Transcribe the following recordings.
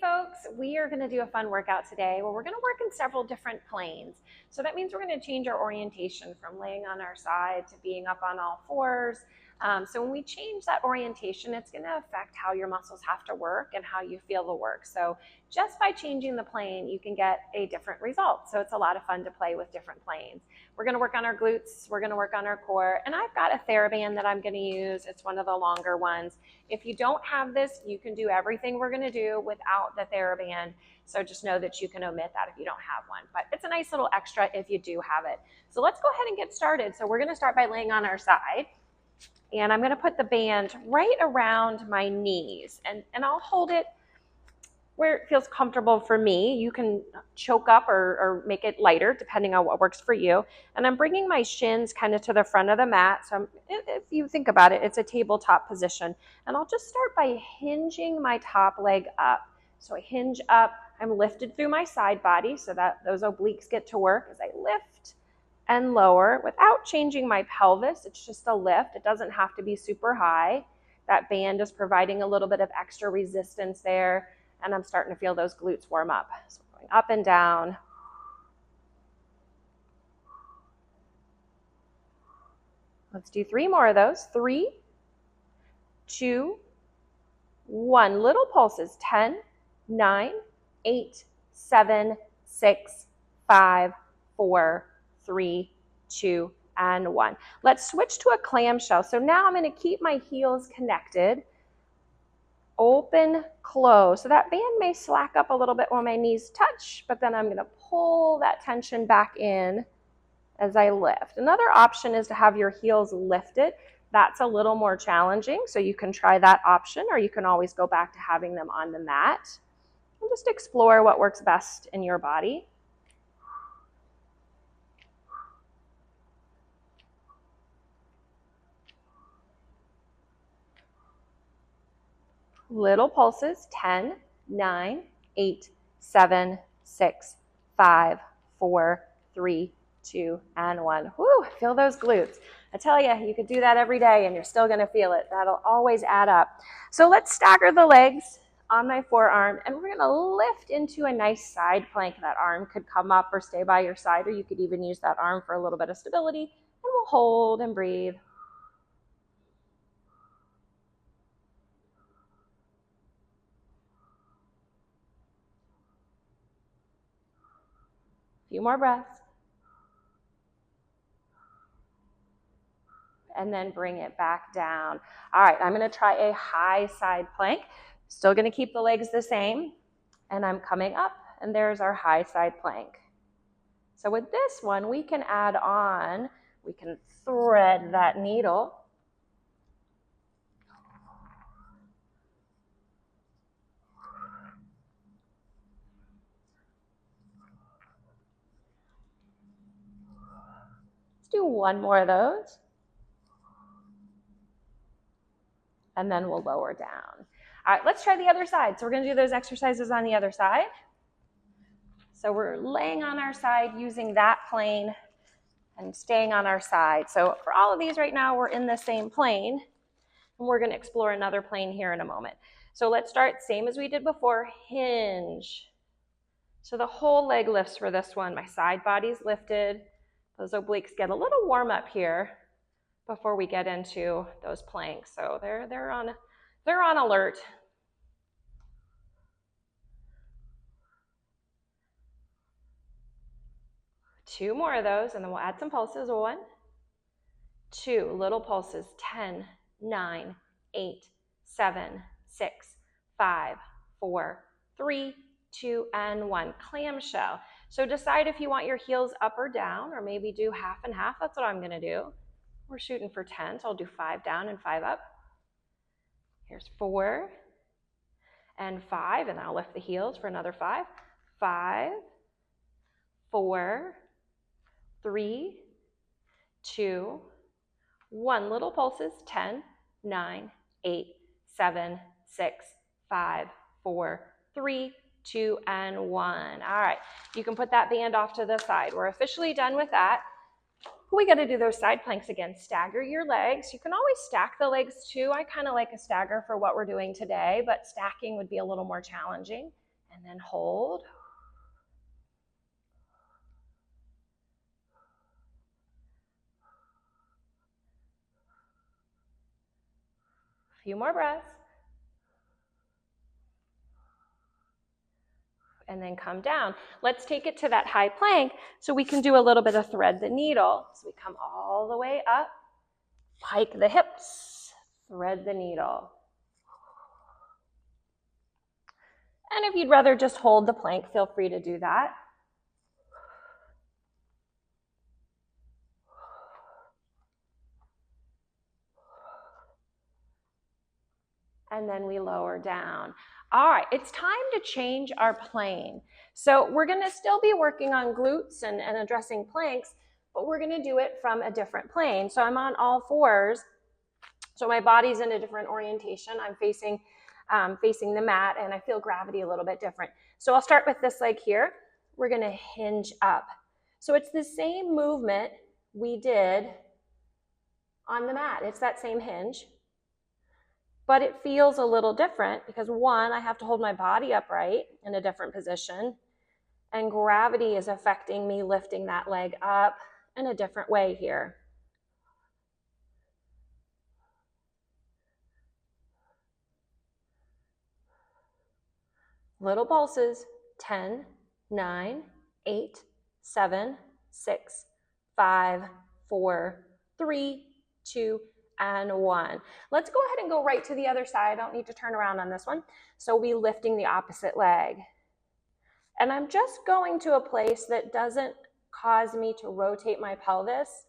folks, we are going to do a fun workout today where we're going to work in several different planes. So that means we're going to change our orientation from laying on our side to being up on all fours. So when we change that orientation, it's going to affect how your muscles have to work and how you feel the work. So just by changing the plane, you can get a different result. So it's a lot of fun to play with different planes. We're going to work on our glutes, we're going to work on our core, and I've got a TheraBand that I'm going to use. It's one of the longer ones. If you don't have this, you can do everything we're going to do without the TheraBand. So just know that you can omit that if you don't have one. But it's a nice little extra if you do have it. So let's go ahead and get started. So we're going to start by laying on our side. And I'm going to put the band right around my knees. And I'll hold it where it feels comfortable for me. You can choke up or make it lighter depending on what works for you. And I'm bringing my shins kind of to the front of the mat. So if you think about it, it's a tabletop position. And I'll just start by hinging my top leg up. So I hinge up, I'm lifted through my side body so that those obliques get to work as I lift and lower without changing my pelvis. It's just a lift. It doesn't have to be super high. That band is providing a little bit of extra resistance there. And I'm starting to feel those glutes warm up. So going up and down. Let's do 3 more of those. 3, 2, 1. Little pulses. 10, 9, 8, 7, 6, 5, 4, 3, 2, and 1. Let's switch to a clamshell. So now I'm going to keep my heels connected. Open, close. So that band may slack up a little bit when my knees touch, but then I'm going to pull that tension back in as I lift. Another option is to have your heels lifted. That's a little more challenging, so you can try that option, or you can always go back to having them on the mat. And just explore what works best in your body. Little pulses. 10, 9, 8, 7, 6, 5, 4, 3, 2, and 1. Woo, feel those glutes. I tell you, you could do that every day and you're still going to feel it. That'll always add up. So let's stagger the legs on my forearm, and we're going to lift into a nice side plank. That arm could come up or stay by your side, or you could even use that arm for a little bit of stability. And we'll hold and breathe. Few more breaths. And then bring it back down. All right, I'm going to try a high side plank. Still going to keep the legs the same. And I'm coming up, and there's our high side plank. So with this one, we can add on, we can thread that needle. Do 1 more of those. And then we'll lower down. All right, let's try the other side. So we're going to do those exercises on the other side. So we're laying on our side using that plane and staying on our side. So for all of these right now, we're in the same plane. And we're going to explore another plane here in a moment. So let's start same as we did before. Hinge. So the whole leg lifts for this one. My side body's lifted. Those obliques get a little warm up here before we get into those planks. So they're on alert. Two more of those, and then we'll add some pulses. 1, 2, little pulses. 10, 9, 8, 7, 6, 5, 4, 3, 2, and 1. Clamshell. So decide if you want your heels up or down, or maybe do half and half. That's what I'm going to do. We're shooting for 10, so I'll do 5 down and 5 up. Here's 4 and 5, and I'll lift the heels for another 5. 5, 4, 3, 2, 1. Little pulses. 10, 9, 8, 7, 6, 5, 4, 3, 2, and 1. All right, you can put that band off to the side. We're officially done with that. We got to do those side planks again. Stagger your legs. You can always stack the legs too. I kind of like a stagger for what we're doing today, but stacking would be a little more challenging. And then hold. A few more breaths. And then come down. Let's take it to that high plank so we can do a little bit of thread the needle. So we come all the way up, pike the hips, thread the needle. And if you'd rather just hold the plank, feel free to do that. And then we lower down. All right, it's time to change our plane. So we're gonna still be working on glutes and addressing planks, but we're gonna do it from a different plane. So I'm on all fours. So my body's in a different orientation. I'm facing the mat, and I feel gravity a little bit different. So I'll start with this leg here. We're gonna hinge up. So it's the same movement we did on the mat. It's that same hinge, but it feels a little different because one, I have to hold my body upright in a different position, and gravity is affecting me lifting that leg up in a different way here. Little pulses, 10, 9, 8, 7, 6, 5, 4, 3, 2, and 1. Let's go ahead and go right to the other side. I don't need to turn around on this one. So we'll be lifting the opposite leg. And I'm just going to a place that doesn't cause me to rotate my pelvis.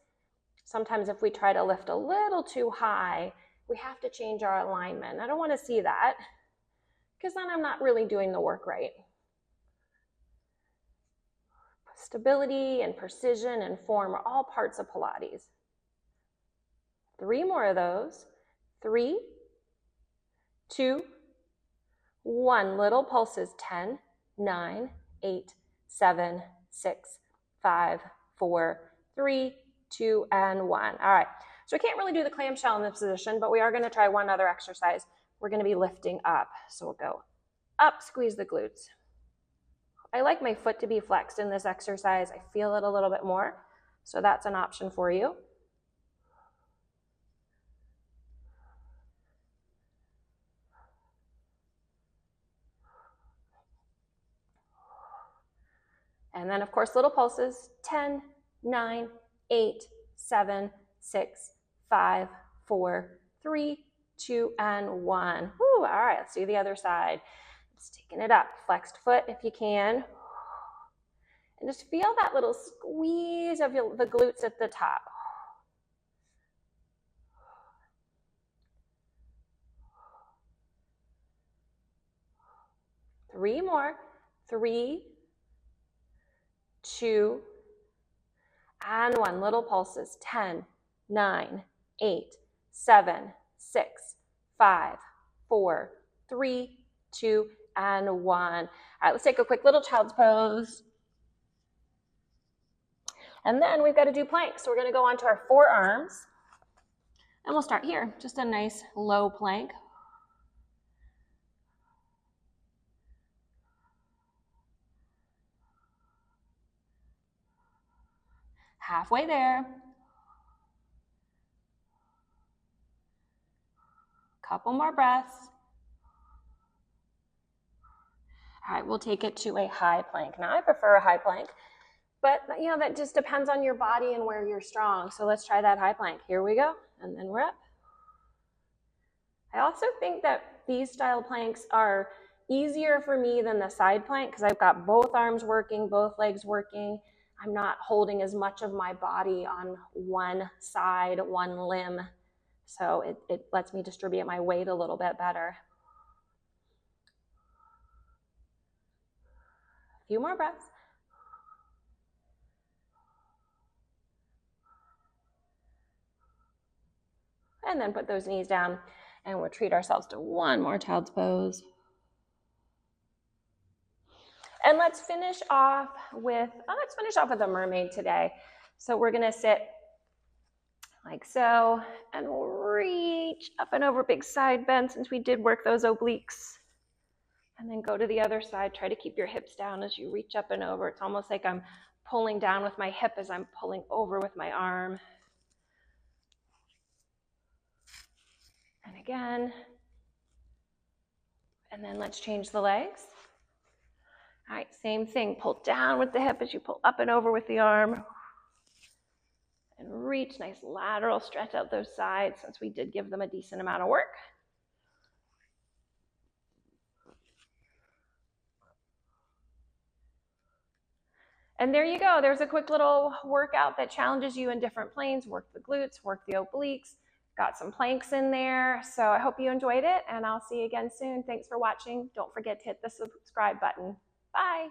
Sometimes if we try to lift a little too high, we have to change our alignment. I don't want to see that, because then I'm not really doing the work right. Stability and precision and form are all parts of Pilates. 3 more of those. 3, 2, 1. Little pulses. 10, 9, 8, 7, 6, 5, 4, 3, 2, and 1. All right. So I can't really do the clamshell in this position, but we are going to try one other exercise. We're going to be lifting up. So we'll go up, squeeze the glutes. I like my foot to be flexed in this exercise. I feel it a little bit more. So that's an option for you. And then, of course, little pulses. 10, 9, 8, 7, 6, 5, 4, 3, 2, and 1. Woo, all right, let's do the other side. Just taking it up. Flexed foot if you can. And just feel that little squeeze of the glutes at the top. Three more. 3, 2, and 1. Little pulses. 10, 9, 8, 7, 6, 5, 4, 3, 2, and 1. All right, let's take a quick little child's pose. And then we've got to do planks. So we're going to go onto our forearms. And we'll start here. Just a nice low plank. Halfway there. Couple more breaths. All right, we'll take it to a high plank. Now I prefer a high plank, but you know, that just depends on your body and where you're strong. So let's try that high plank. Here we go. And then we're up. I also think that these style planks are easier for me than the side plank because I've got both arms working, both legs working. I'm not holding as much of my body on one side, one limb. So it lets me distribute my weight a little bit better. A few more breaths. And then put those knees down, and we'll treat ourselves to one more child's pose. And let's finish off with a mermaid today. So we're gonna sit like so, and we'll reach up and over, big side bend since we did work those obliques. And then go to the other side. Try to keep your hips down as you reach up and over. It's almost like I'm pulling down with my hip as I'm pulling over with my arm. And again. And then let's change the legs. All right, same thing. Pull down with the hip as you pull up and over with the arm. And reach, nice lateral stretch out those sides since we did give them a decent amount of work. And there you go. There's a quick little workout that challenges you in different planes. Work the glutes, work the obliques. Got some planks in there. So I hope you enjoyed it, and I'll see you again soon. Thanks for watching. Don't forget to hit the subscribe button. Bye.